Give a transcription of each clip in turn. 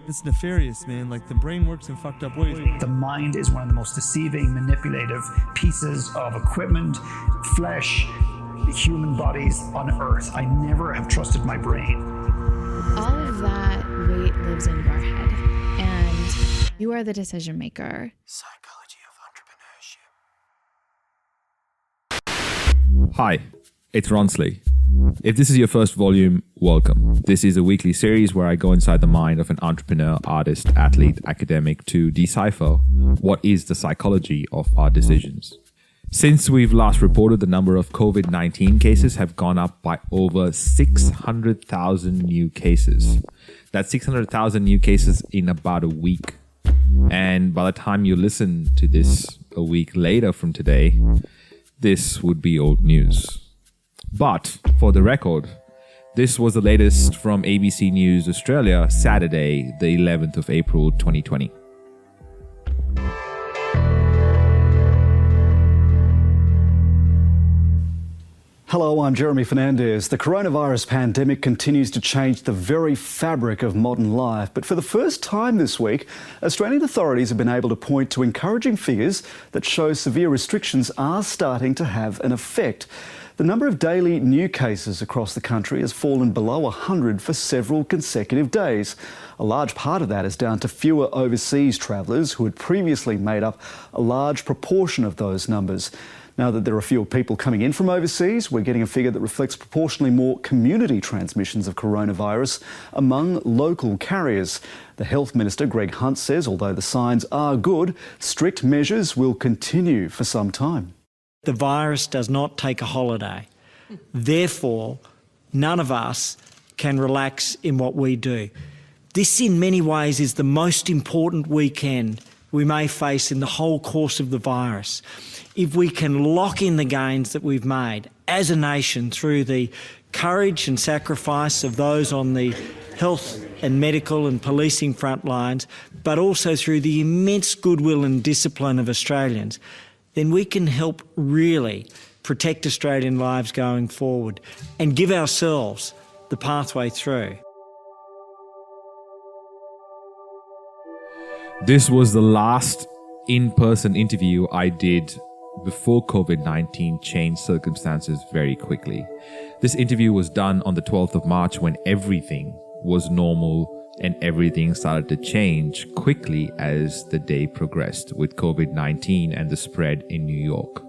It's nefarious, man. Like, the brain works in fucked up ways. The mind is one of the most deceiving, manipulative pieces of equipment, flesh, human bodies on earth. I never have trusted my brain. All of that weight lives in your head, and you are the decision maker. Psychology of Entrepreneurship. Hi, it's Ronsley. If this is your first volume, welcome. This is a weekly series where I go inside the mind of an entrepreneur, artist, athlete, academic to decipher what is the psychology of our decisions. Since we've last reported, the number of COVID-19 cases have gone up by over 600,000 new cases. That's 600,000 new cases in about a week. And by the time you listen to this a week later from today, this would be old news. But for the record, this was the latest from ABC News Australia, Saturday, the 11th of April, 2020. Hello, I'm Jeremy Fernandez. The coronavirus pandemic continues to change the very fabric of modern life. But for the first time this week, Australian authorities have been able to point to encouraging figures that show severe restrictions are starting to have an effect. The number of daily new cases across the country has fallen below 100 for several consecutive days. A large part of that is down to fewer overseas travellers who had previously made up a large proportion of those numbers. Now that there are fewer people coming in from overseas, we're getting a figure that reflects proportionally more community transmissions of coronavirus among local carriers. The Health Minister, Greg Hunt, says although the signs are good, strict measures will continue for some time. The virus does not take a holiday. Therefore, none of us can relax in what we do. This, in many ways, is the most important weekend we may face in the whole course of the virus. If we can lock in the gains that we've made as a nation through the courage and sacrifice of those on the health and medical and policing front lines, but also through the immense goodwill and discipline of Australians, then we can help really protect Australian lives going forward and give ourselves the pathway through. This was the last in-person interview I did before COVID-19 changed circumstances very quickly. This interview was done on the 12th of March when everything was normal and everything started to change quickly as the day progressed with COVID-19 and the spread in New York.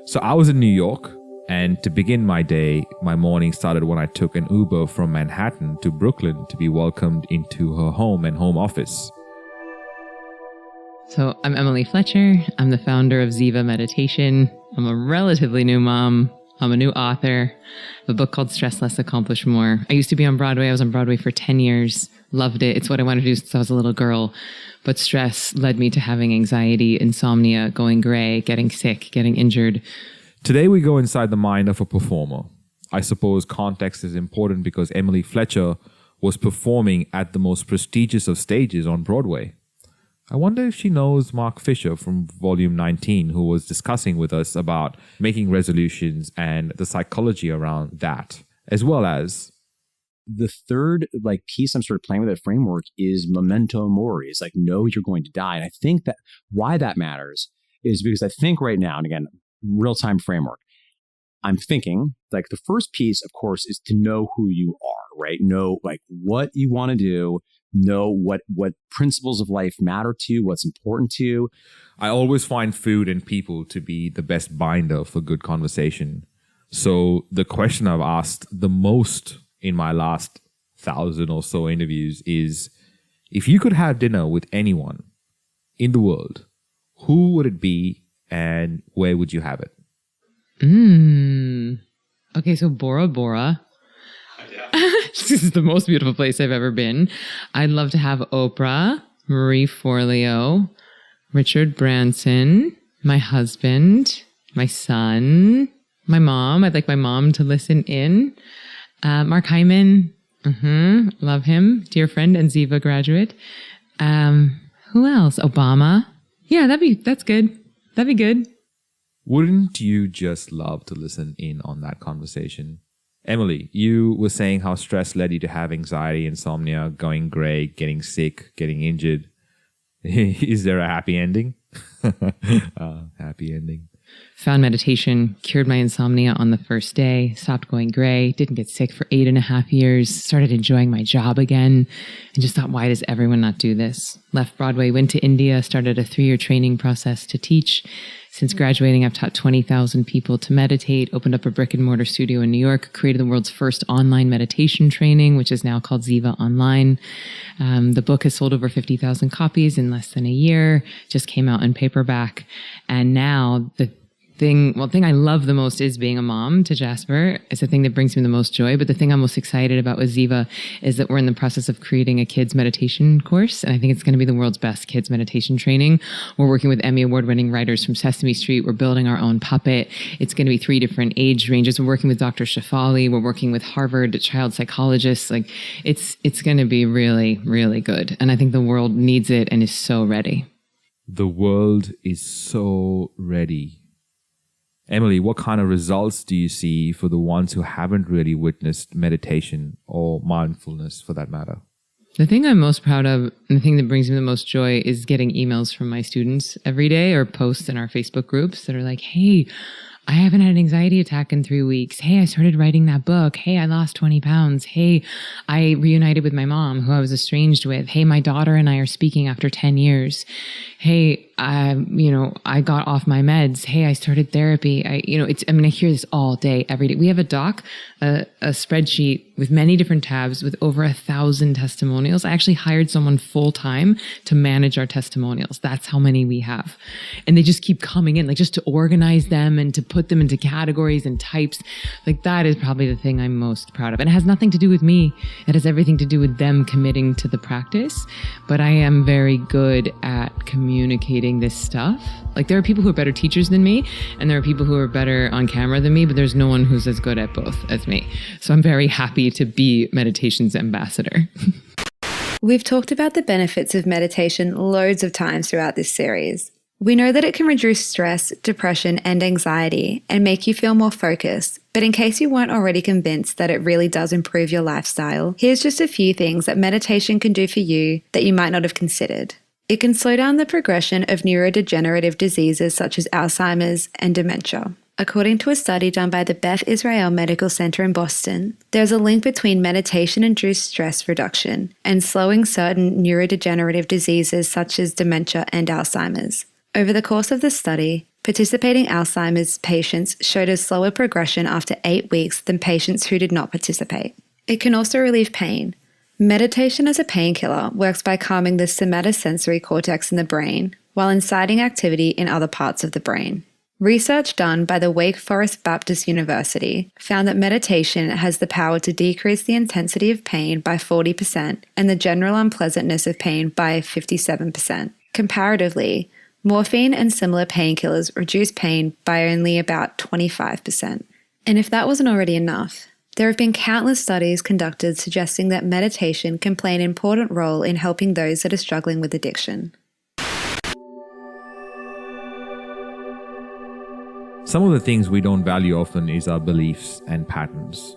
So I was in New York, and to begin my day, my morning started when I took an Uber from Manhattan to Brooklyn to be welcomed into her home and home office. So I'm Emily Fletcher. I'm the founder of Ziva Meditation. I'm a relatively new mom. I'm a new author. I have a book called Stress Less, Accomplish More. I used to be on Broadway. I was on Broadway for 10 years. Loved it. It's what I wanted to do since I was a little girl. But stress led me to having anxiety, insomnia, going gray, getting sick, getting injured. Today we go inside the mind of a performer. I suppose context is important because Emily Fletcher was performing at the most prestigious of stages on Broadway. I wonder if she knows Mark Fisher from Volume 19, who was discussing with us about making resolutions and the psychology around that, as well as The third piece I'm sort of playing with that framework is memento mori. It's like, know you're going to die. And I think that why that matters is because I think right now, and again, real-time framework, I'm thinking the first piece, of course, is to know who you are, right? Know what you want to do, know what principles of life matter to you, what's important to you. I always find food and people to be the best binder for good conversation. So the question I've asked the most in my last 1,000 or so interviews is, if you could have dinner with anyone in the world, who would it be and where would you have it? Okay, so Bora Bora. This is the most beautiful place I've ever been. I'd love to have Oprah, Marie Forleo, Richard Branson, my husband, my son, my mom. I'd like my mom to listen in. Mark Hyman, love him, dear friend and Ziva graduate. Who else? Obama. Yeah, that's good. That'd be good. Wouldn't you just love to listen in on that conversation? Emily, you were saying how stress led you to have anxiety, insomnia, going gray, getting sick, getting injured. Is there a happy ending? Happy ending. Found meditation, cured my insomnia on the first day, stopped going gray, didn't get sick for 8.5 years, started enjoying my job again, and just thought, why does everyone not do this? Left Broadway, went to India, started a 3-year training process to teach. Since graduating, I've taught 20,000 people to meditate, opened up a brick and mortar studio in New York, created the world's first online meditation training, which is now called Ziva Online. The book has sold over 50,000 copies in less than a year, just came out in paperback. And now the thing I love the most is being a mom to Jasper. It's the thing that brings me the most joy. But the thing I'm most excited about with Ziva is that we're in the process of creating a kids meditation course. And I think it's going to be the world's best kids meditation training. We're working with Emmy Award-winning writers from Sesame Street. We're building our own puppet. It's going to be 3 different age ranges. We're working with Dr. Shafali. We're working with Harvard child psychologists. Like it's going to be really, really good. And I think the world needs it and is so ready. The world is so ready. Emily, what kind of results do you see for the ones who haven't really witnessed meditation or mindfulness for that matter? The thing I'm most proud of and the thing that brings me the most joy is getting emails from my students every day or posts in our Facebook groups that are like, hey, I haven't had an anxiety attack in 3 weeks. Hey, I started writing that book. Hey, I lost 20 pounds. Hey, I reunited with my mom who I was estranged with. Hey, my daughter and I are speaking after 10 years. Hey, I got off my meds. Hey, I started therapy. I hear this all day, every day. We have a doc, a spreadsheet with many different tabs with over 1,000 testimonials. I actually hired someone full time to manage our testimonials. That's how many we have. And they just keep coming in, like just to organize them and to put them into categories and types. Like that is probably the thing I'm most proud of. And it has nothing to do with me. It has everything to do with them committing to the practice. But I am very good at communicating this stuff. Like there are people who are better teachers than me, and there are people who are better on camera than me, but there's no one who's as good at both as me. So I'm very happy to be meditation's ambassador. We've talked about the benefits of meditation loads of times throughout this series. We know that it can reduce stress, depression, and anxiety and make you feel more focused. But in case you weren't already convinced that it really does improve your lifestyle, here's just a few things that meditation can do for you that you might not have considered. It can slow down the progression of neurodegenerative diseases such as Alzheimer's and dementia. According to a study done by the Beth Israel Medical Center in Boston, there's a link between meditation-induced stress reduction and slowing certain neurodegenerative diseases such as dementia and Alzheimer's. Over the course of the study, participating Alzheimer's patients showed a slower progression after 8 weeks than patients who did not participate. It can also relieve pain. Meditation as a painkiller works by calming the somatosensory cortex in the brain while inciting activity in other parts of the brain. Research done by the Wake Forest Baptist University found that meditation has the power to decrease the intensity of pain by 40% and the general unpleasantness of pain by 57%. Comparatively, morphine and similar painkillers reduce pain by only about 25%. And if that wasn't already enough, there have been countless studies conducted suggesting that meditation can play an important role in helping those that are struggling with addiction. Some of the things we don't value often is our beliefs and patterns.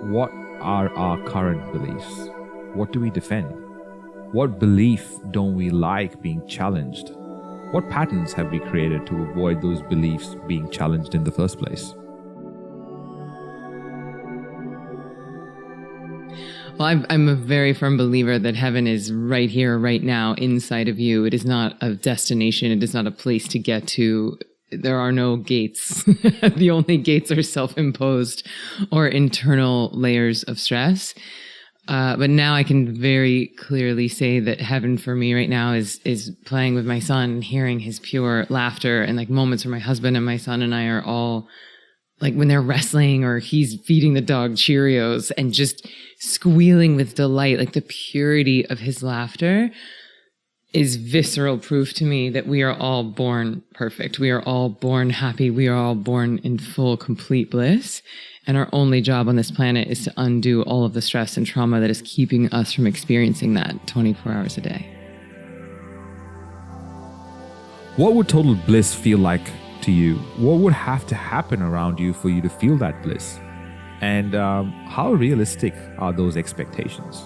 What are our current beliefs? What do we defend? What belief don't we like being challenged? What patterns have we created to avoid those beliefs being challenged in the first place? Well, I'm a very firm believer that heaven is right here, right now, inside of you. It is not a destination. It is not a place to get to. There are no gates. The only gates are self-imposed or internal layers of stress. But now I can very clearly say that heaven for me right now is playing with my son and hearing his pure laughter and like moments where my husband and my son and I are all like when they're wrestling or he's feeding the dog Cheerios and just squealing with delight, like the purity of his laughter is visceral proof to me that we are all born perfect. We are all born happy. We are all born in full, complete bliss. And our only job on this planet is to undo all of the stress and trauma that is keeping us from experiencing that 24 hours a day. What would total bliss feel like to you? What would have to happen around you for you to feel that bliss? And how realistic are those expectations?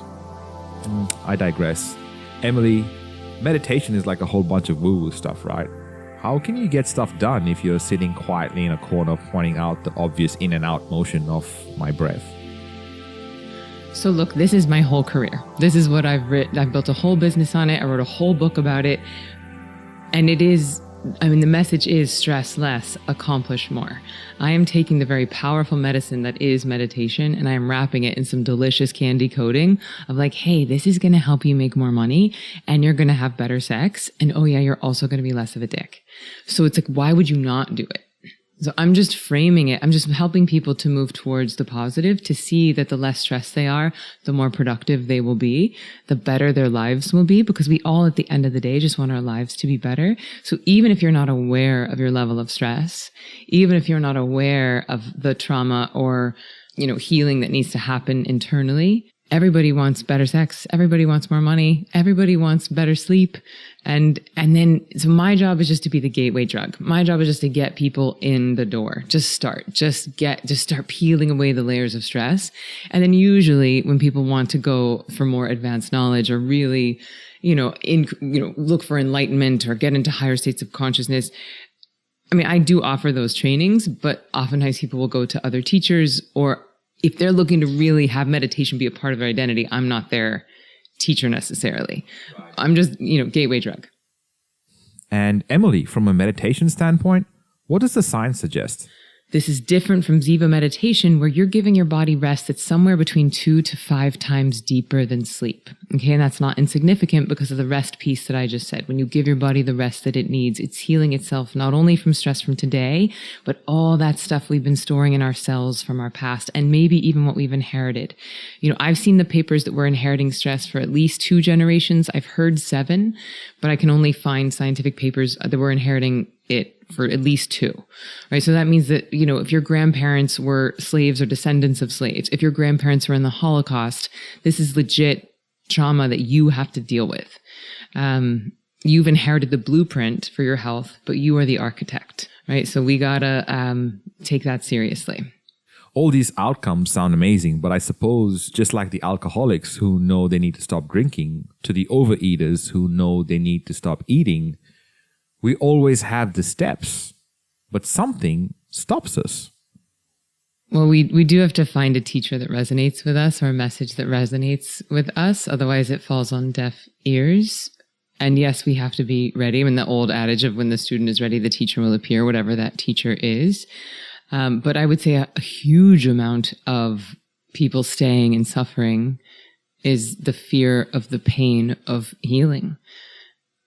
I digress. Emily, meditation is like a whole bunch of woo-woo stuff, right? How can you get stuff done if you're sitting quietly in a corner pointing out the obvious in and out motion of my breath? So look, this is my whole career. This is what I've written. I've built a whole business on it. I wrote a whole book about it. And it is, the message is stress less, accomplish more. I am taking the very powerful medicine that is meditation, and I am wrapping it in some delicious candy coating of like, hey, this is going to help you make more money, and you're going to have better sex. And oh yeah, you're also going to be less of a dick. So it's like, why would you not do it? So I'm just framing it. I'm just helping people to move towards the positive, to see that the less stressed they are, the more productive they will be, the better their lives will be, because we all at the end of the day just want our lives to be better. So even if you're not aware of your level of stress, even if you're not aware of the trauma or, healing that needs to happen internally, everybody wants better sex. Everybody wants more money. Everybody wants better sleep. And then, so my job is just to be the gateway drug. My job is just to get people in the door. Just start peeling away the layers of stress. And then usually when people want to go for more advanced knowledge or really, look for enlightenment or get into higher states of consciousness, I do offer those trainings, but oftentimes people will go to other teachers, or if they're looking to really have meditation be a part of their identity, I'm not their teacher necessarily. Right. I'm just, gateway drug. And Emily, from a meditation standpoint, what does the science suggest? This is different from Ziva meditation, where you're giving your body rest that's somewhere between 2 to 5 times deeper than sleep. Okay. And that's not insignificant because of the rest piece that I just said. When you give your body the rest that it needs, it's healing itself, not only from stress from today, but all that stuff we've been storing in our cells from our past, and maybe even what we've inherited. I've seen the papers that we're inheriting stress for at least 2 generations. I've heard 7, but I can only find scientific papers that we're inheriting it for at least 2, right? So that means that, if your grandparents were slaves or descendants of slaves, if your grandparents were in the Holocaust, this is legit trauma that you have to deal with. You've inherited the blueprint for your health, but you are the architect, right? So we gotta take that seriously. All these outcomes sound amazing, but I suppose just like the alcoholics who know they need to stop drinking, to the overeaters who know they need to stop eating, we always have the steps, but something stops us. Well, we do have to find a teacher that resonates with us, or a message that resonates with us. Otherwise, it falls on deaf ears. And yes, we have to be ready. The old adage of when the student is ready, the teacher will appear, whatever that teacher is. But I would say a huge amount of people staying and suffering is the fear of the pain of healing.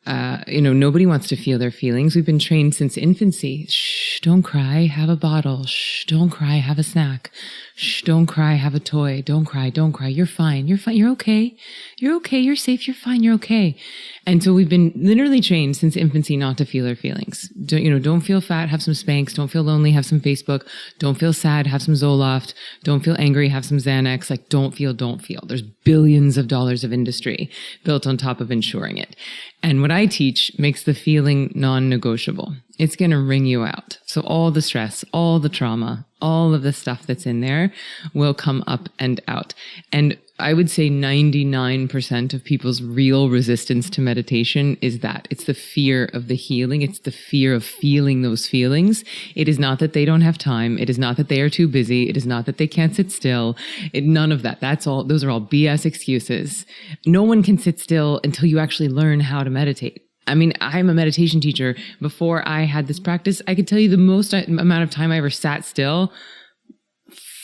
Nobody wants to feel their feelings. We've been trained since infancy. Shh, don't cry, have a bottle. Shh, don't cry, have a snack. Shh, don't cry, have a toy. Don't cry, don't cry. You're fine. You're fine. You're okay. You're okay. You're safe. You're fine. You're okay. And so we've been literally trained since infancy not to feel our feelings. Don't feel fat, have some Spanx. Don't feel lonely, have some Facebook. Don't feel sad, have some Zoloft. Don't feel angry, have some Xanax. Like, don't feel. There's billions of dollars of industry built on top of ensuring it. And what I teach makes the feeling non-negotiable. It's going to wring you out. So all the stress, all the trauma, all of the stuff that's in there will come up and out. And I would say 99% of people's real resistance to meditation is that. It's the fear of the healing. It's the fear of feeling those feelings. It is not that they don't have time. It is not that they are too busy. It is not that they can't sit still. None of that. Those are all BS excuses. No one can sit still until you actually learn how to meditate. I'm a meditation teacher. Before I had this practice, I could tell you the most amount of time I ever sat still,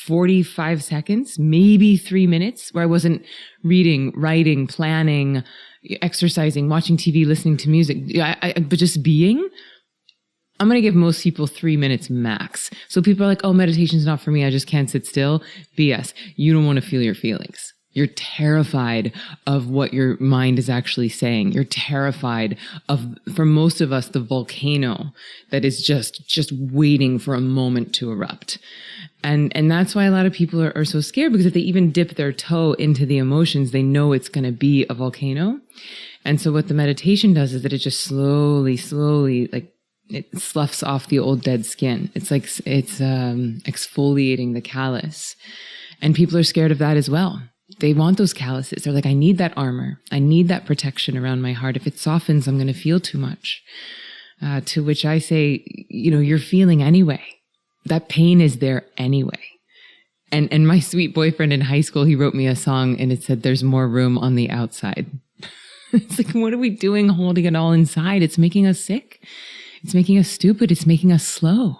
45 seconds, maybe 3 minutes, where I wasn't reading, writing, planning, exercising, watching TV, listening to music, but just being. I'm going to give most people 3 minutes max. So people are like, oh, meditation's not for me. I just can't sit still. BS. You don't want to feel your feelings. You're terrified of what your mind is actually saying. You're terrified of, for most of us, the volcano that is just waiting for a moment to erupt. And that's why a lot of people are so scared, because if they even dip their toe into the emotions, they know it's going to be a volcano. And so what the meditation does is that it just slowly, It sloughs off the old dead skin. It's like it's exfoliating the callus. And people are scared of that as well. They want those calluses. They're like, I need that armor. I need that protection around my heart. If it softens, I'm going to feel too much. To which I say, you're feeling anyway. That pain is there anyway. And my sweet boyfriend in high school, he wrote me a song and it said, there's more room on the outside. It's like, what are we doing holding it all inside? It's making us sick. It's making us stupid. It's making us slow.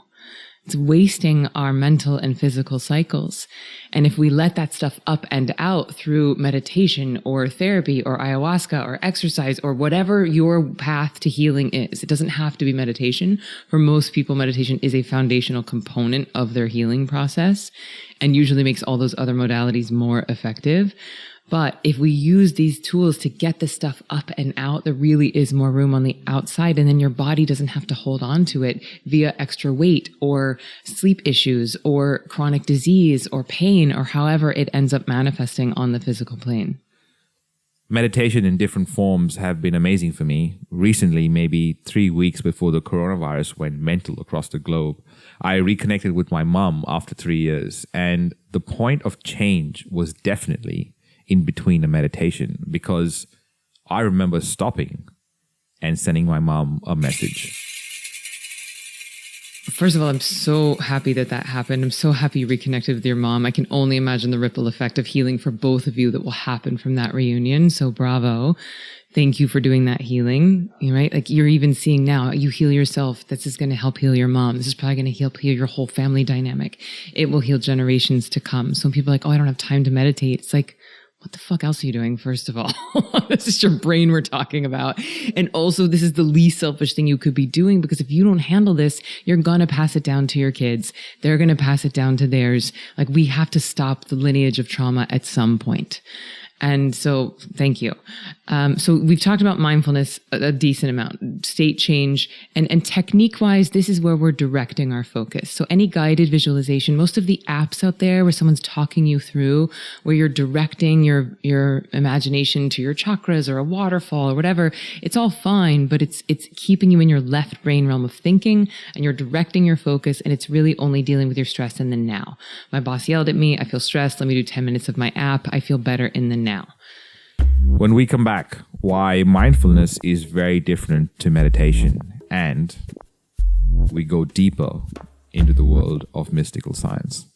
It's wasting our mental and physical cycles. And if we let that stuff up and out through meditation or therapy or ayahuasca or exercise or whatever your path to healing is, it doesn't have to be meditation. For most people, meditation is a foundational component of their healing process and usually makes all those other modalities more effective. But if we use these tools to get the stuff up and out, there really is more room on the outside. And then your body doesn't have to hold on to it via extra weight or sleep issues or chronic disease or pain or however it ends up manifesting on the physical plane. Meditation in different forms have been amazing for me. Recently, maybe 3 weeks before the coronavirus went mental across the globe, I reconnected with my mom after 3 years. And the point of change was definitely in between a meditation, because I remember stopping and sending my mom a message. First of all, I'm so happy that happened. I'm so happy you reconnected with your mom. I can only imagine the ripple effect of healing for both of you that will happen from that reunion. So bravo. Thank you for doing that healing. Right? Like you're even seeing now, you heal yourself. This is going to help heal your mom. This is probably going to help heal your whole family dynamic. It will heal generations to come. So when people are like, oh, I don't have time to meditate. It's like, what the fuck else are you doing, first of all? This is your brain we're talking about. And also, this is the least selfish thing you could be doing, because if you don't handle this, you're going to pass it down to your kids. They're going to pass it down to theirs. Like, we have to stop the lineage of trauma at some point. And so, thank you. So we've talked about mindfulness a decent amount, state change, and technique-wise, this is where we're directing our focus. So any guided visualization, most of the apps out there where someone's talking you through, where you're directing your imagination to your chakras or a waterfall or whatever, it's all fine, but it's keeping you in your left brain realm of thinking, and you're directing your focus, and it's really only dealing with your stress in the now. My boss yelled at me. I feel stressed. Let me do 10 minutes of my app. I feel better in the now. When we come back, why mindfulness is very different to meditation, and we go deeper into the world of mystical science.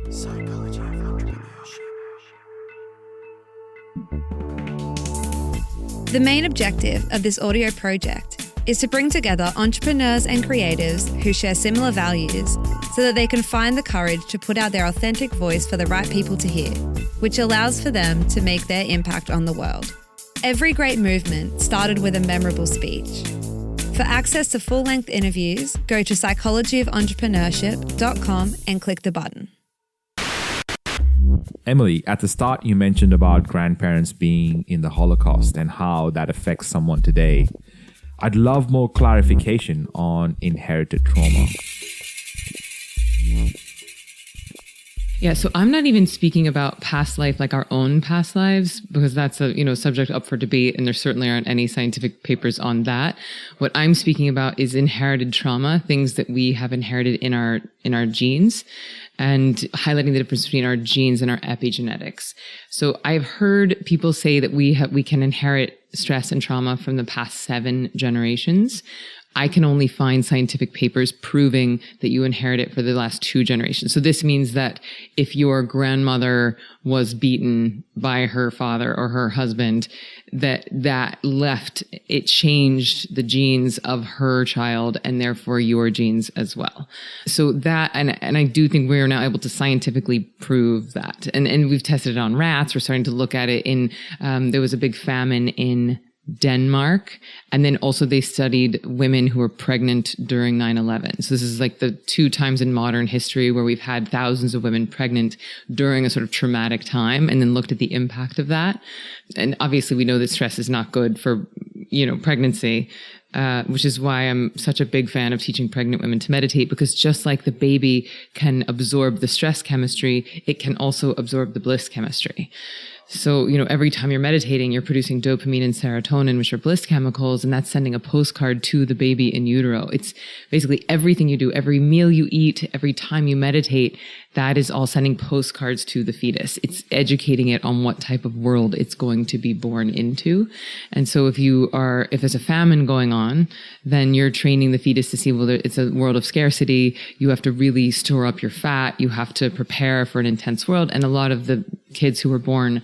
Psychology of Entrepreneurship. The main objective of this audio project is to bring together entrepreneurs and creatives who share similar values so that they can find the courage to put out their authentic voice for the right people to hear, which allows for them to make their impact on the world. Every great movement started with a memorable speech. For access to full-length interviews, go to psychologyofentrepreneurship.com and click the button. Emily, at the start you mentioned about grandparents being in the Holocaust and how that affects someone today. I'd love more clarification on inherited trauma. Yeah, so I'm not even speaking about past life, like our own past lives, because that's a subject up for debate, and there certainly aren't any scientific papers on that. What I'm speaking about is inherited trauma, things that we have inherited in our genes, and highlighting the difference between our genes and our epigenetics. So I've heard people say that we can inherit stress and trauma from the past 7 generations. I can only find scientific papers proving that you inherit it for the last 2 generations. So this means that if your grandmother was beaten by her father or her husband, that left, it changed the genes of her child and therefore your genes as well. So that, and I do think we are now able to scientifically prove that. And we've tested it on rats. We're starting to look at it in, there was a big famine in Denmark. And then also they studied women who were pregnant during 9/11. So this is like the 2 times in modern history where we've had thousands of women pregnant during a sort of traumatic time, and then looked at the impact of that. And obviously we know that stress is not good for, pregnancy, which is why I'm such a big fan of teaching pregnant women to meditate, because just like the baby can absorb the stress chemistry, it can also absorb the bliss chemistry. So, every time you're meditating, you're producing dopamine and serotonin, which are bliss chemicals, and that's sending a postcard to the baby in utero. It's basically everything you do, every meal you eat, every time you meditate, that is all sending postcards to the fetus. It's educating it on what type of world it's going to be born into. And so if there's a famine going on, then you're training the fetus to see, well, it's a world of scarcity. You have to really store up your fat. You have to prepare for an intense world. And a lot of the kids who were born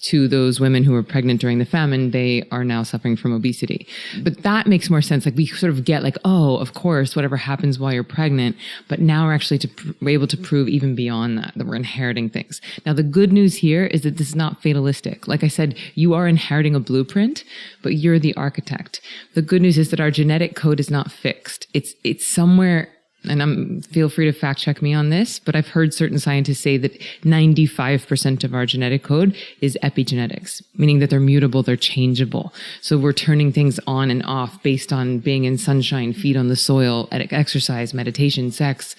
to those women who were pregnant during the famine, they are now suffering from obesity. But that makes more sense. Like we sort of get like, oh, of course, whatever happens while you're pregnant. But now we're actually we're able to prove even beyond that we're inheriting things. Now, the good news here is that this is not fatalistic. Like I said, you are inheriting a blueprint, but you're the architect. The good news is that our genetic code is not fixed. It's somewhere. And feel free to fact check me on this, but I've heard certain scientists say that 95% of our genetic code is epigenetics, meaning that they're mutable, they're changeable. So we're turning things on and off based on being in sunshine, feet on the soil, exercise, meditation, sex,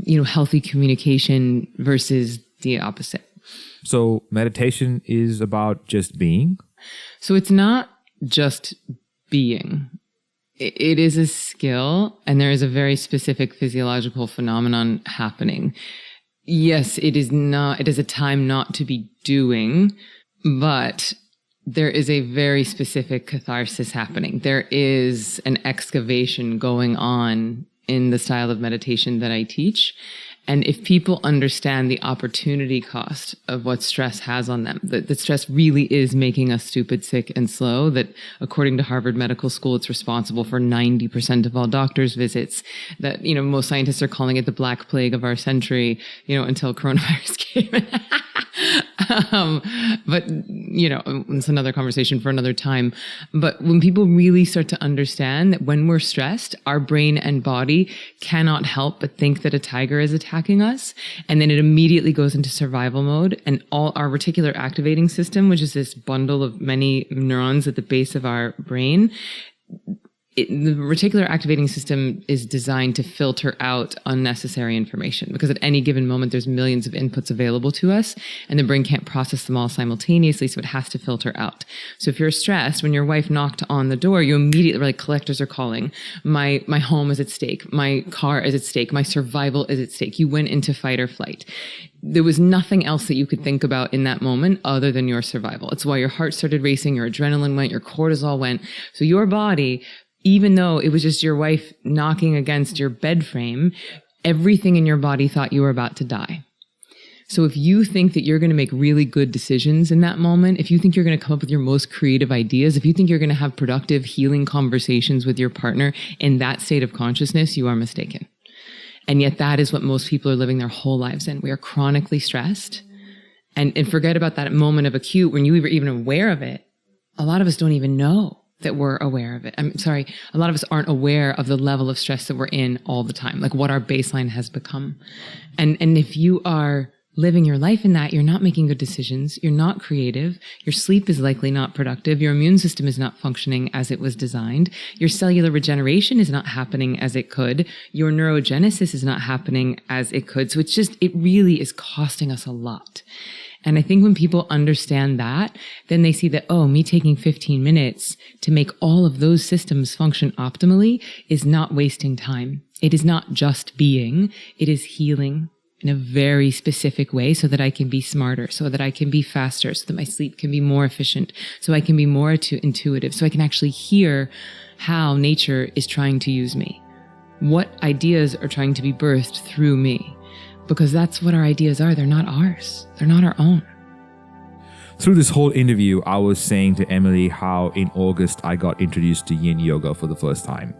healthy communication versus the opposite. So meditation is about just being? So it's not just being. It is a skill, and there is a very specific physiological phenomenon happening. Yes, it is a time not to be doing, but there is a very specific catharsis happening. There is an excavation going on in the style of meditation that I teach. And if people understand the opportunity cost of what stress has on them, that stress really is making us stupid, sick, and slow, that according to Harvard Medical School, it's responsible for 90% of all doctors' visits, that, most scientists are calling it the black plague of our century, until coronavirus came. But, it's another conversation for another time. But when people really start to understand that when we're stressed, our brain and body cannot help but think that a tiger is attacking us. And then it immediately goes into survival mode. And all our reticular activating system, which is this bundle of many neurons at the base of our brain, the reticular activating system is designed to filter out unnecessary information, because at any given moment, there's millions of inputs available to us, and the brain can't process them all simultaneously, so it has to filter out. So if you're stressed, when your wife knocked on the door, you immediately, like, collectors are calling, my home is at stake, my car is at stake, my survival is at stake. You went into fight or flight. There was nothing else that you could think about in that moment other than your survival. It's why your heart started racing, your adrenaline went, your cortisol went. So your body, even though it was just your wife knocking against your bed frame, everything in your body thought you were about to die. So if you think that you're going to make really good decisions in that moment, if you think you're going to come up with your most creative ideas, if you think you're going to have productive, healing conversations with your partner in that state of consciousness, you are mistaken. And yet that is what most people are living their whole lives in. We are chronically stressed. And forget about that moment of acute when you were even aware of it. A lot of us don't even know that we're aware of it. A lot of us aren't aware of the level of stress that we're in all the time, like what our baseline has become. And if you are living your life in that, you're not making good decisions, you're not creative, your sleep is likely not productive, your immune system is not functioning as it was designed, your cellular regeneration is not happening as it could, your neurogenesis is not happening as it could. So it really is costing us a lot. And I think when people understand that, then they see that, me taking 15 minutes to make all of those systems function optimally is not wasting time. It is not just being, it is healing in a very specific way so that I can be smarter, so that I can be faster, so that my sleep can be more efficient, so I can be more intuitive, so I can actually hear how nature is trying to use me, what ideas are trying to be birthed through me. Because that's what our ideas are. They're not ours. They're not our own. Through this whole interview, I was saying to Emily how in August I got introduced to yin yoga for the first time.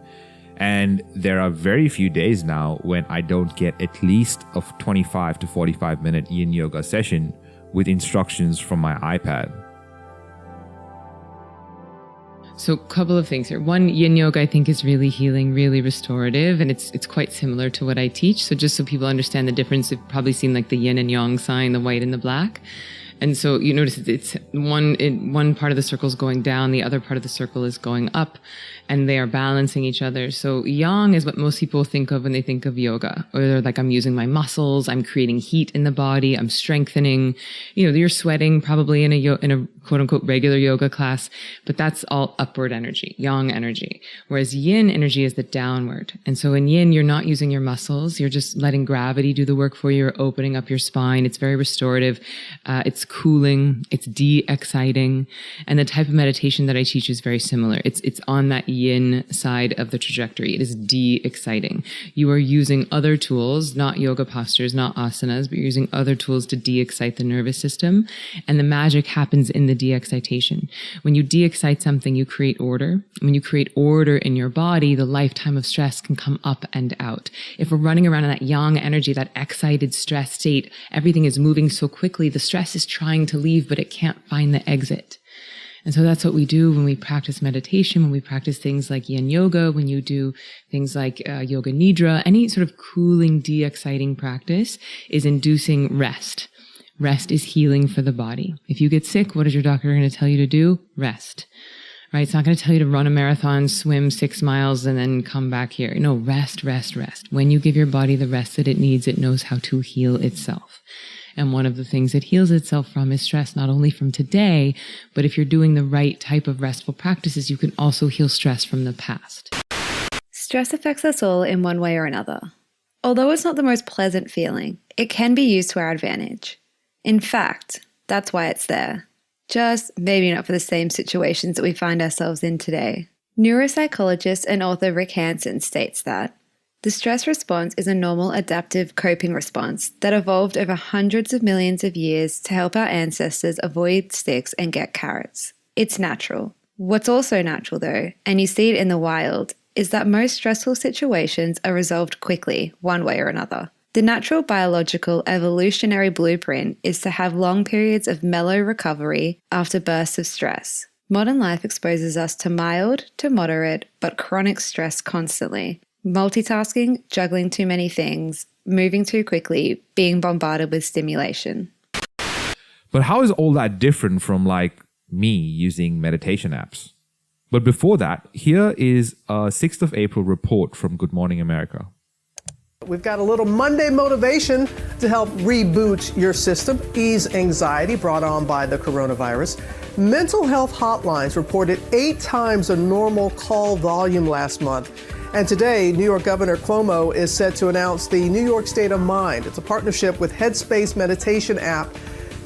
And there are very few days now when I don't get at least a 25 to 45 minute yin yoga session with instructions from my iPad. So a couple of things here. One, yin yoga, I think, is really healing, really restorative, and it's quite similar to what I teach. So just so people understand the difference, you've probably seen like the yin and yang sign, the white and the black. And so you notice it's one part of the circle is going down, the other part of the circle is going up, and they are balancing each other. So yang is what most people think of when they think of yoga, or they're like, I'm using my muscles, I'm creating heat in the body, I'm strengthening. You know, you're sweating probably in a quote unquote regular yoga class, but that's all upward energy, yang energy. Whereas yin energy is the downward. And so in yin, you're not using your muscles, you're just letting gravity do the work for you, you're opening up your spine. It's very restorative. It's cooling, it's de-exciting. And the type of meditation that I teach is very similar. It's on that yin side of the trajectory. It is de-exciting. You are using other tools, not yoga postures, not asanas, but you're using other tools to de-excite the nervous system. And the magic happens in the de-excitation. When you de-excite something, you create order. When you create order in your body, the lifetime of stress can come up and out. If we're running around in that yang energy, that excited stress state, everything is moving so quickly, the stress is trying to leave, but it can't find the exit. And so that's what we do when we practice meditation, when we practice things like yin yoga, when you do things like yoga nidra, any sort of cooling, de-exciting practice is inducing rest. Rest is healing for the body. If you get sick, what is your doctor going to tell you to do? Rest. Right? It's not going to tell you to run a marathon, swim 6 miles, and then come back here. No, rest, rest, rest. When you give your body the rest that it needs, it knows how to heal itself. And one of the things it heals itself from is stress, not only from today, but if you're doing the right type of restful practices, you can also heal stress from the past. Stress affects us all in one way or another. Although it's not the most pleasant feeling, it can be used to our advantage. In fact, that's why it's there. Just maybe not for the same situations that we find ourselves in today. Neuropsychologist and author Rick Hanson states that the stress response is a normal adaptive coping response that evolved over hundreds of millions of years to help our ancestors avoid sticks and get carrots. It's natural. What's also natural though, and you see it in the wild, is that most stressful situations are resolved quickly, one way or another. The natural biological evolutionary blueprint is to have long periods of mellow recovery after bursts of stress. Modern life exposes us to mild to moderate but chronic stress constantly. Multitasking, juggling too many things, moving too quickly, being bombarded with stimulation. But how is all that different from like me using meditation apps? But before that, here is a 6th of April report from Good Morning America. We've got a little Monday motivation to help reboot your system, ease anxiety brought on by the coronavirus. Mental health hotlines reported 8 times a normal call volume last month. And today, New York Governor Cuomo is set to announce the New York State of Mind. It's a partnership with Headspace meditation app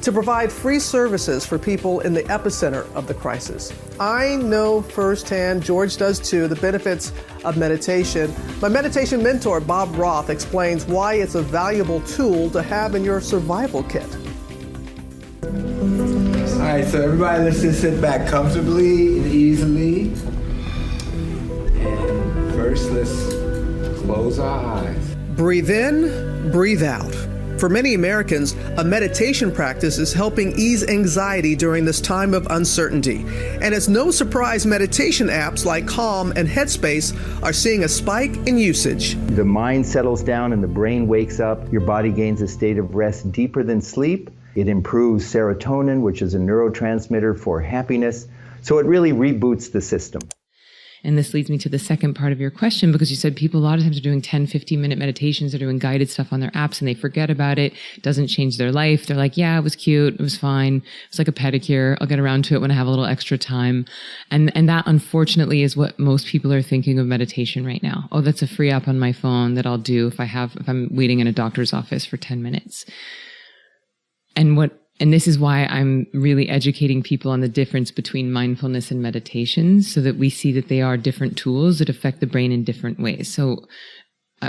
to provide free services for people in the epicenter of the crisis. I know firsthand, George does too, the benefits of meditation. My meditation mentor, Bob Roth, explains why it's a valuable tool to have in your survival kit. All right, so everybody, let's just sit back comfortably and easily. And first, let's close our eyes. Breathe in, breathe out. For many Americans, a meditation practice is helping ease anxiety during this time of uncertainty. And it's no surprise meditation apps like Calm and Headspace are seeing a spike in usage. The mind settles down and the brain wakes up. Your body gains a state of rest deeper than sleep. It improves serotonin, which is a neurotransmitter for happiness. So it really reboots the system. And this leads me to the second part of your question, because you said people a lot of times are doing 10, 15-minute meditations, they're doing guided stuff on their apps and they forget about it. It doesn't change their life. They're like, yeah, it was cute. It was fine. It's like a pedicure. I'll get around to it when I have a little extra time. And that unfortunately is what most people are thinking of meditation right now. Oh, that's a free app on my phone that I'll do if I'm waiting in a doctor's office for 10 minutes. And this is why I'm really educating people on the difference between mindfulness and meditation, so that we see that they are different tools that affect the brain in different ways. So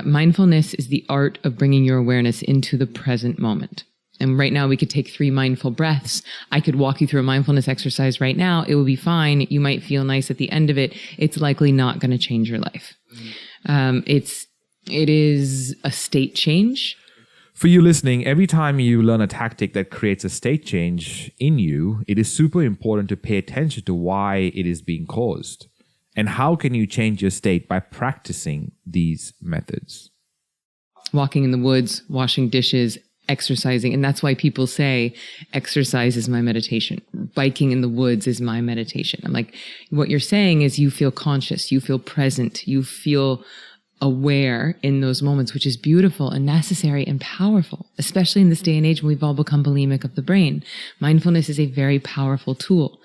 mindfulness is the art of bringing your awareness into the present moment. And right now we could take 3 mindful breaths. I could walk you through a mindfulness exercise right now. It will be fine. You might feel nice at the end of it. It's likely not going to change your life. It is a state change. For you listening, every time you learn a tactic that creates a state change in you, it is super important to pay attention to why it is being caused. And how can you change your state by practicing these methods? Walking in the woods, washing dishes, exercising. And that's why people say exercise is my meditation. Biking in the woods is my meditation. I'm like, what you're saying is you feel conscious, you feel present, you feel aware in those moments, which is beautiful and necessary and powerful, especially in this day and age when we've all become bulimic of the brain. Mindfulness is a very powerful tool.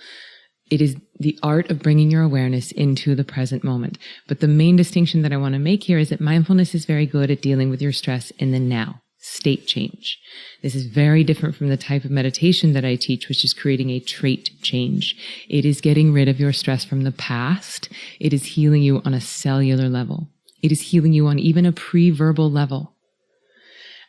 It is the art of bringing your awareness into the present moment. But the main distinction that I want to make here is that mindfulness is very good at dealing with your stress in the now, state change. This is very different from the type of meditation that I teach, which is creating a trait change. It is getting rid of your stress from the past. It is healing you on a cellular level. It is healing you on even a pre-verbal level.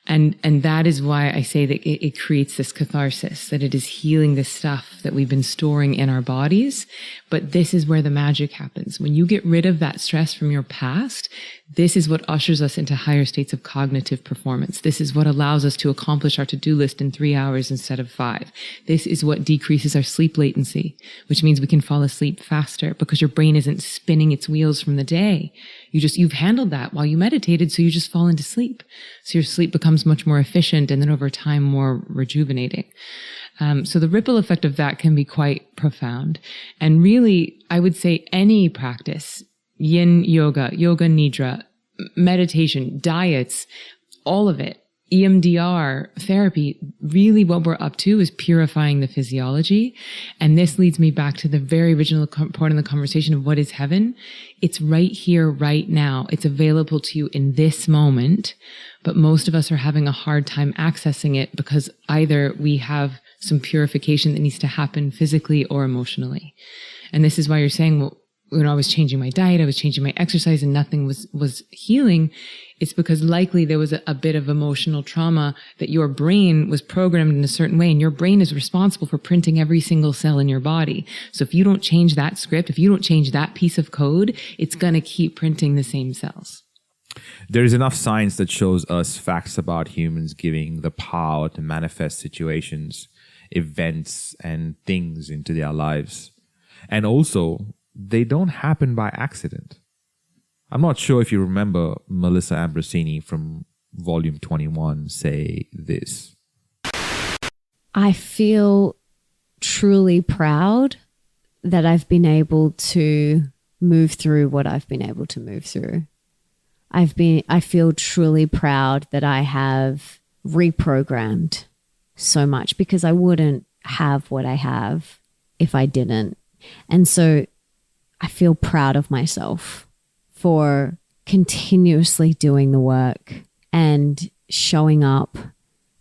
And that is why I say that it creates this catharsis, that it is healing this stuff that we've been storing in our bodies. But this is where the magic happens. When you get rid of that stress from your past, this is what ushers us into higher states of cognitive performance. This is what allows us to accomplish our to-do list in 3 hours instead of 5. This is what decreases our sleep latency, which means we can fall asleep faster because your brain isn't spinning its wheels from the day. You've handled that while you meditated, so you just fall into sleep. So your sleep becomes much more efficient and then over time more rejuvenating. So the ripple effect of that can be quite profound. And really, I would say any practice, yin yoga, yoga nidra, meditation, diets, all of it, EMDR, therapy, really what we're up to is purifying the physiology. And this leads me back to the very original part of the conversation of what is heaven. It's right here, right now. It's available to you in this moment. But most of us are having a hard time accessing it because either we have some purification that needs to happen physically or emotionally. And this is why you're saying, well, when I was changing my diet, I was changing my exercise and nothing was healing. It's because likely there was a bit of emotional trauma that your brain was programmed in a certain way, and your brain is responsible for printing every single cell in your body. So if you don't change that script, if you don't change that piece of code, it's going to keep printing the same cells. There is enough science that shows us facts about humans giving the power to manifest situations, events, and things into their lives. And also, they don't happen by accident. I'm not sure if you remember Melissa Ambrosini from volume 21 say this. I feel truly proud that I've been able to move through what I've been able to move through. I feel truly proud that I have reprogrammed so much because I wouldn't have what I have if I didn't. And so I feel proud of myself for continuously doing the work and showing up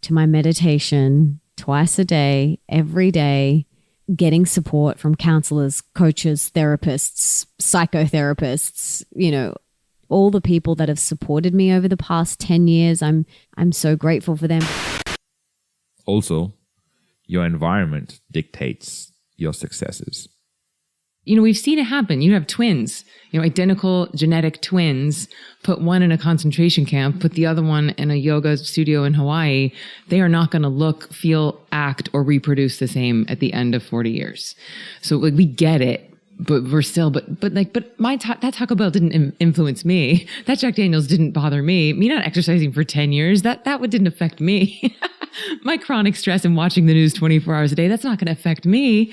to my meditation twice a day, every day, getting support from counselors, coaches, therapists, psychotherapists, all the people that have supported me over the past 10 years. I'm so grateful for them. Also, your environment dictates your successes. We've seen it happen. You have twins, identical genetic twins, put one in a concentration camp, put the other one in a yoga studio in Hawaii. They are not going to look, feel, act, or reproduce the same at the end of 40 years. So we get it, but we're still, but that Taco Bell didn't influence me. That Jack Daniels didn't bother me. Me not exercising for 10 years, that didn't affect me. My chronic stress and watching the news 24 hours a day, that's not going to affect me.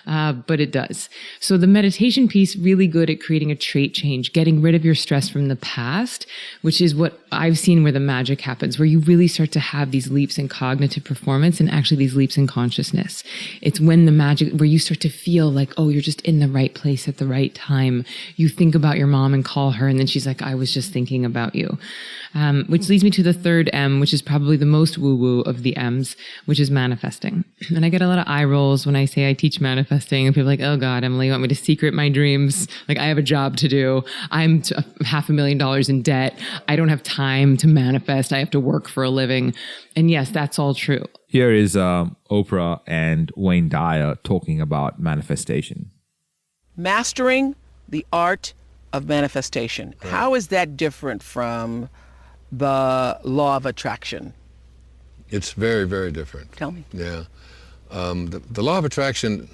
But it does. So the meditation piece, really good at creating a trait change, getting rid of your stress from the past, which is what I've seen where the magic happens, where you really start to have these leaps in cognitive performance and actually these leaps in consciousness. It's when the magic, where you start to feel like, oh, you're just in the right place at the right time. You think about your mom and call her, and then she's like, I was just thinking about you. Which leads me to the third M, which is probably the most woo-woo of the M's, which is manifesting. And I get a lot of eye rolls when I say I teach manifesting, and people are like, oh God, Emily, you want me to secret my dreams? Like, I have a job to do. I'm $500,000 in debt. I don't have time to manifest. I have to work for a living. And yes, that's all true. Here is Oprah and Wayne Dyer talking about manifestation. Mastering the art of manifestation. How is that different from the law of attraction? It's very, very different. Tell me. Yeah. The law of attraction,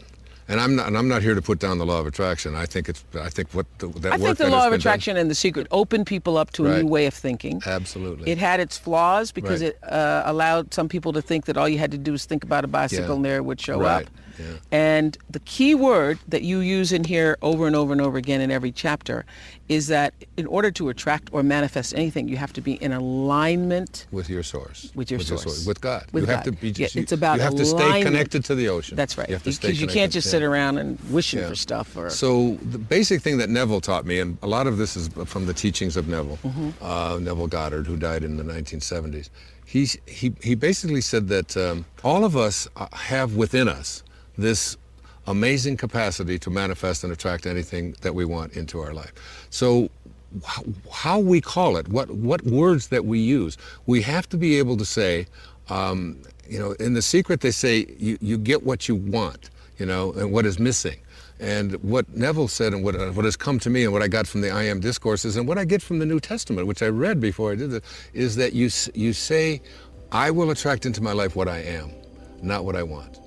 and I'm not here to put down the law of attraction. I think the law of attraction and The Secret opened people up to a new way of thinking. Absolutely. It had its flaws because it allowed some people to think that all you had to do was think about a bicycle and there it would show up. Yeah. And the key word that you use in here over and over and over again in every chapter is that in order to attract or manifest anything, you have to be in alignment with your source. With God. You have to be. It's about. You have to stay connected to the ocean. That's right. Because you can't just sit around and wishing for stuff. So the basic thing that Neville taught me, and a lot of this is from the teachings of Neville, Neville Goddard, who died in the 1970s. He basically said that all of us have within us this amazing capacity to manifest and attract anything that we want into our life. So how we call it, what words that we use, we have to be able to say, in The Secret they say you get what you want, and what is missing. And what Neville said and what has come to me and what I got from the I Am discourses and what I get from the New Testament, which I read before I did this, is that you say, I will attract into my life what I am, not what I want.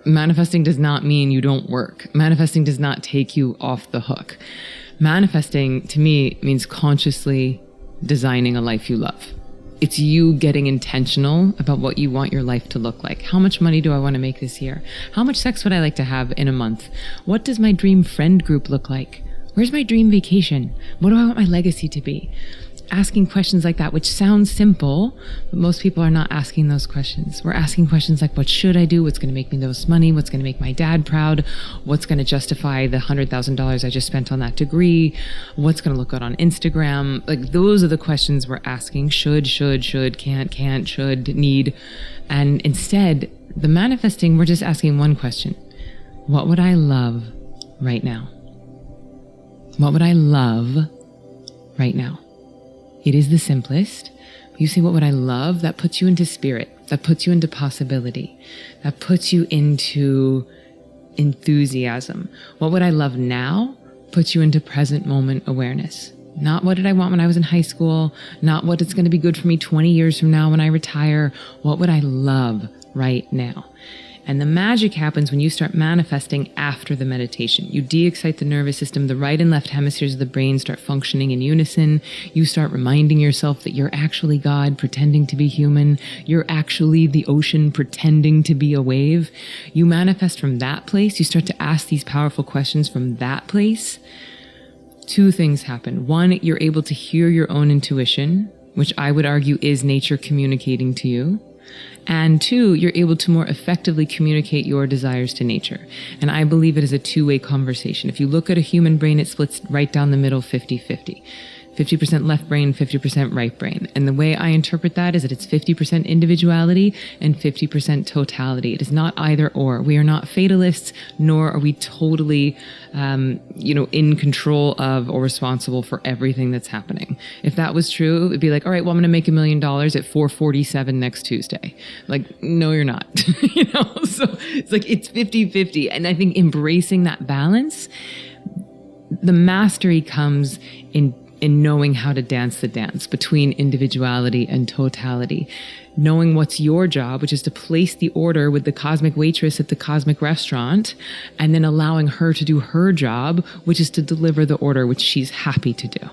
Manifesting does not mean you don't work. Manifesting does not take you off the hook. Manifesting, to me, means consciously designing a life you love. It's you getting intentional about what you want your life to look like. How much money do I want to make this year? How much sex would I like to have in a month? What does my dream friend group look like? Where's my dream vacation? What do I want my legacy to be? Asking questions like that, which sounds simple, but most people are not asking those questions. We're asking questions like, what should I do? What's going to make me the most money? What's going to make my dad proud? What's going to justify the $100,000 I just spent on that degree? What's going to look good on Instagram? Like, those are the questions we're asking. Should, can't, should, need. And instead, the manifesting, we're just asking one question. What would I love right now? What would I love right now? It is the simplest. You say, what would I love? That puts you into spirit. That puts you into possibility. That puts you into enthusiasm. What would I love now? Puts you into present moment awareness. Not what did I want when I was in high school? Not what is going to be good for me 20 years from now when I retire. What would I love right now? And the magic happens when you start manifesting after the meditation. You de-excite the nervous system. The right and left hemispheres of the brain start functioning in unison. You start reminding yourself that you're actually God pretending to be human. You're actually the ocean pretending to be a wave. You manifest from that place. You start to ask these powerful questions from that place. Two things happen. One, you're able to hear your own intuition, which I would argue is nature communicating to you. And two, you're able to more effectively communicate your desires to nature. And I believe it is a two-way conversation. If you look at a human brain, it splits right down the middle, 50-50. 50% left brain, 50% right brain. And the way I interpret that is that it's 50% individuality and 50% totality. It is not either or. We are not fatalists, nor are we totally, in control of or responsible for everything that's happening. If that was true, it'd be like, all right, well, I'm going to make $1 million at 4:47 next Tuesday. Like, no, you're not. So it's like, it's 50-50. And I think embracing that balance, the mastery comes in knowing how to dance the dance between individuality and totality. Knowing what's your job, which is to place the order with the cosmic waitress at the cosmic restaurant, and then allowing her to do her job, which is to deliver the order which she's happy to do.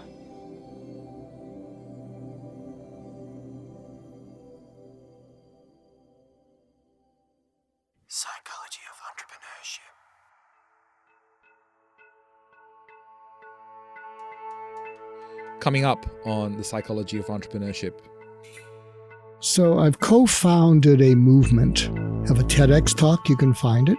Psychology of Entrepreneurship. Coming up on the Psychology of Entrepreneurship. So I've co-founded a movement. I have a TEDx talk, you can find it.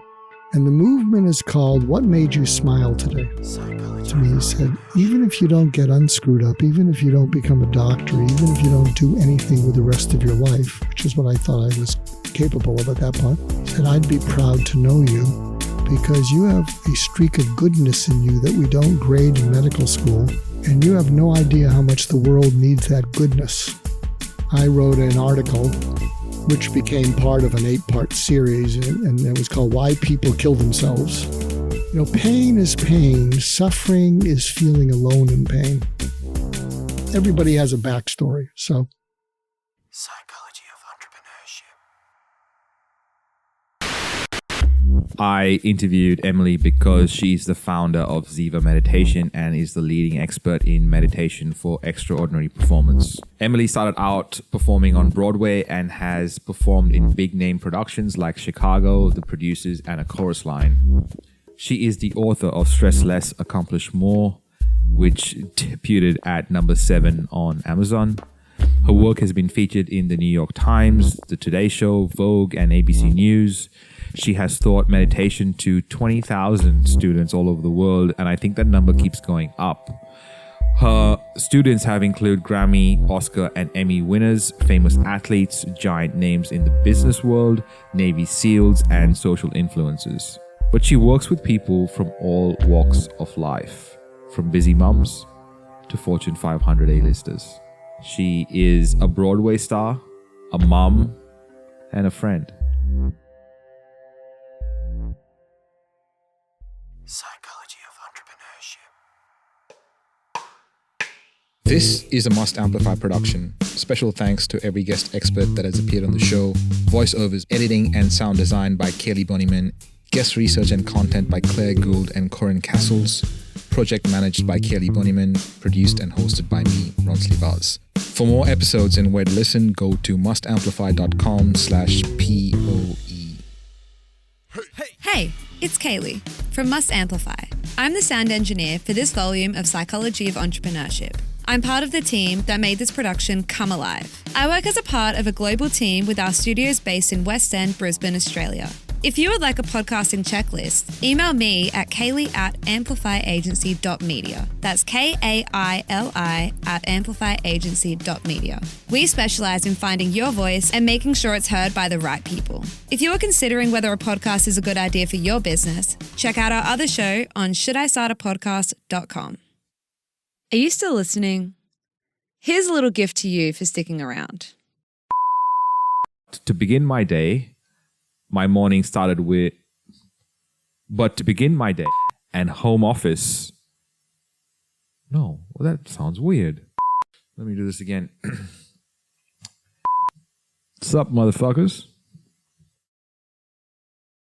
And the movement is called What Made You Smile Today? To me, he said, even if you don't get unscrewed up, even if you don't become a doctor, even if you don't do anything with the rest of your life, which is what I thought I was capable of at that point, he said, I'd be proud to know you because you have a streak of goodness in you that we don't grade in medical school. And you have no idea how much the world needs that goodness. I wrote an article which became part of an 8-part series, and it was called Why People Kill Themselves. Pain is pain. Suffering is feeling alone in pain. Everybody has a backstory. So Psychology of Entrepreneurship. I interviewed Emily because she's the founder of Ziva Meditation and is the leading expert in meditation for extraordinary performance. Emily started out performing on Broadway and has performed in big name productions like Chicago, The Producers, and A Chorus Line. She is the author of Stress Less, Accomplish More, which debuted at number 7 on Amazon. Her work has been featured in the New York Times, The Today Show, Vogue, and ABC News. She has taught meditation to 20,000 students all over the world, and I think that number keeps going up. Her students have included Grammy, Oscar, and Emmy winners, famous athletes, giant names in the business world, Navy SEALs, and social influencers. But she works with people from all walks of life, from busy mums to Fortune 500 A-listers. She is a Broadway star, a mom, and a friend. Psychology of Entrepreneurship. This is a Must Amplify production. Special thanks to every guest expert that has appeared on the show. Voiceovers, editing, and sound design by Kaylee Bonnyman. Guest research and content by Claire Gould and Corinne Castles. Project managed by Kaylee Bonnyman. Produced and hosted by me, Ronsley Vaz. For more episodes and where to listen, go to mustamplify.com/POE. Hey, it's Kaylee from Must Amplify. I'm the sound engineer for this volume of Psychology of Entrepreneurship. I'm part of the team that made this production come alive. I work as a part of a global team with our studios based in West End, Brisbane, Australia. If you would like a podcasting checklist, email me at kaylee@amplifyagency.media. That's KAILI@amplifyagency.media. We specialize in finding your voice and making sure it's heard by the right people. If you are considering whether a podcast is a good idea for your business, check out our other show on shouldistartapodcast.com. Are you still listening? Here's a little gift to you for sticking around. To begin my day, my morning started with, and home office. No, well, that sounds weird. Let me do this again. What's up, motherfuckers?